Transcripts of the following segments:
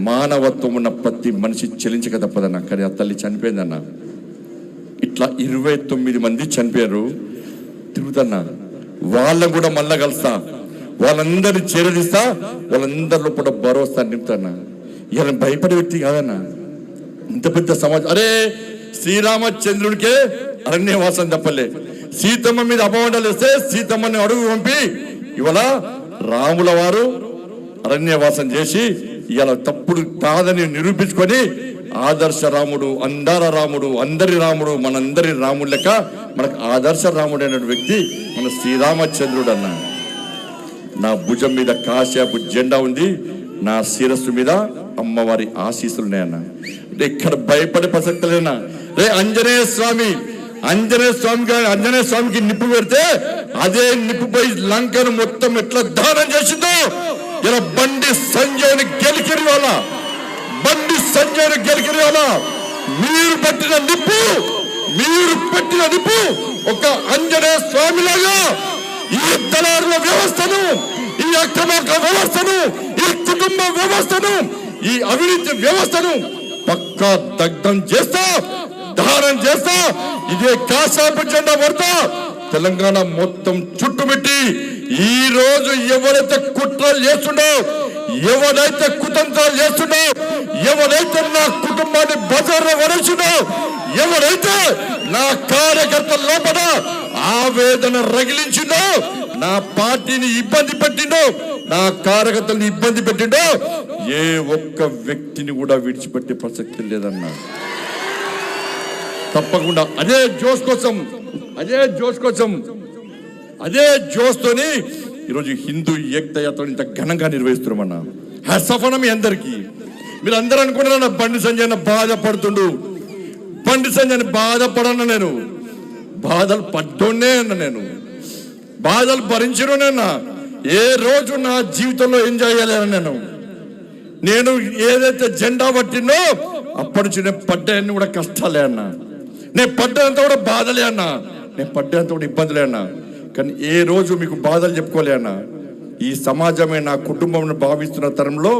మానవత్వం ఉన్న ప్రతి మనిషి చెలించక తప్పదన్న. కానీ ఆ తల్లి చనిపోయిందన్న. ఇట్లా 29 మంది చనిపోయారు. తిరుగుతున్నా వాళ్ళని కూడా మళ్ళా కలుస్తా, వాళ్ళందరినీ చేరదీస్తా, వాళ్ళందరిలో కూడా భరోసా నింపుతాన్నా. ఇలా భయపడే వ్యక్తి కాదన్నా. ఇంత పెద్ద సమాజం. అరే శ్రీరామచంద్రుడికే అరణ్యవాసం తప్పలే. సీతమ్మ మీద అపవాదాలు వేస్తే సీతమ్మని అడుగు పంపి ఇవాళ రాముల వారు అరణ్యవాసం చేసి ఇవాళ తప్పుడు కాదని నిరూపించుకొని ఆదర్శ రాముడు, అందార రాముడు, అందరి రాముడు, మనందరి రాముడు లెక్క మనకు ఆదర్శ రాముడు అనే వ్యక్తి మన శ్రీరామచంద్రుడు అన్న. నా భుజం మీద కాశ్యపు జెండా ఉంది, నా శిరస్సు మీద అమ్మవారి ఆశీస్సులు ఉన్నాయన్న. అంటే ఇక్కడ భయపడే ప్రసక్తి లేనా. రే ఆంజనేయ స్వామికి నిప్పు పెడితే అదే నిప్పుపై లంకను మొత్తం ఎట్లా దానం చేసిందో ఇలా బండి సంజయ్ని గెలికిరి వాళ్ళ మీరు పెట్టిన నిప్పు ఒక ఆంజనేయ స్వామిలాగా ఈ దళారుల వ్యవస్థను, ఈ అక్రమక వ్యవస్థను, ఈ కుటుంబ వ్యవస్థను, ఈ అవినీతి వ్యవస్థను పక్కా దగ్ధం చేస్తా, దానం చేస్తా. ఇదే కాషాయపు జెండా పడతా తెలంగాణ మొత్తం చుట్టుముట్టి ఈ రోజు ఎవరైతే కుట్రలు చేస్తుండో, ఎవరైతే కుతంత్రాలు చేస్తుండో, ఎవరైతే నా కుటుంబాన్ని బజార్లో వరచుండో, ఎవరైతే నా కార్యకర్తల లోపల ఆవేదన రగిలించిండో, నా పార్టీని ఇబ్బంది పెట్టిండో, నా కార్యకర్తలను ఇబ్బంది పెట్టిండో, ఏ ఒక్క వ్యక్తిని కూడా విడిచిపెట్టే ప్రసక్తి లేదన్నా. తప్పకుండా అదే జోస్తోని ఈరోజు హిందూ ఏకతా యాత్ర ఇంత ఘనంగా నిర్వహిస్తున్నామన్నా. హ్యాట్సాఫ్ మీ అందరికీ. మీరు అందరూ అనుకున్నారన్న బండి సంజయ్ బాధపడుతుండు. బండి సంజయ్ బాధపడన్న, నేను బాధలు పడ్డోనే అన్న, నేను బాధలు భరించడోనేనా. ఏ రోజు నా జీవితంలో ఎంజాయ్ చేయలేను. నేను ఏదైతే జెండా పట్టినో అప్పటి నుంచి నేను పడ్డాయన్ని కూడా కష్టాలే అన్నా, నేను పడ్డంత కూడా బాధలే అన్నా, నేను పడ్డంత కూడా ఇబ్బందులే అన్నా. కానీ ఏ రోజు మీకు బాధలు చెప్పుకోలే అన్నా. ఈ సమాజమే నా కుటుంబం భావిస్తున్న తరంలో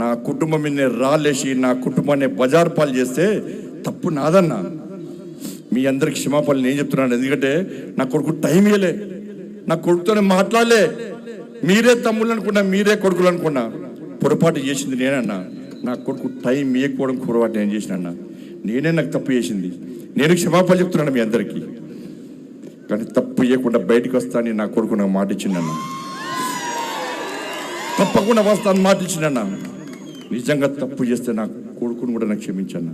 నా కుటుంబం మీద రాలేసి నా కుటుంబాన్ని బజార్ పాలు చేస్తే తప్పు నాదన్నా. మీ అందరికి క్షమాపణలు నేను చెప్తున్నాను. ఎందుకంటే నా కొడుకు టైం ఇవ్వలే, నా కొడుకుతోనే మాట్లాడలే. మీరే తమ్ముళ్ళు అనుకున్నా, మీరే కొడుకులు అనుకున్నా. పొరపాటు చేసింది నేనన్నా. నా కొడుకు టైం ఇవ్వకపోవడం పొరపాటు నేను చేసినన్నా. నేనే నాకు తప్పు చేసింది. నేను క్షమాపణ చెప్తున్నాను మీ అందరికీ. కానీ తప్పు ఇవ్వకుండా బయటకు వస్తానని నా కొడుకు నాకు మాట ఇచ్చిందన్నా. తప్పకుండా వస్తాను మాట ఇచ్చిందన్నా. నిజంగా తప్పు చేస్తే నా కొడుకును కూడా నాకు క్షమించన్నా.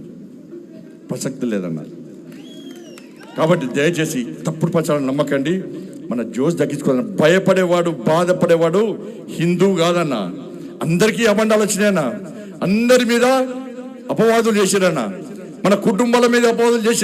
ప్రసక్తి లేదన్నా. కాబట్టి దయచేసి తప్పుడు ప్రచారం నమ్మకండి. మన జోష్ దక్కించుకోవాలన్నా. భయపడేవాడు, బాధపడేవాడు హిందూ కాదన్నా. అందరికీ అబండాలు వచ్చినాయన్నా. అందరి మీద అపవాదులు చేసిరన్నా. మన కుటుంబాల మీద అపవాదులు చేసిరన్నా.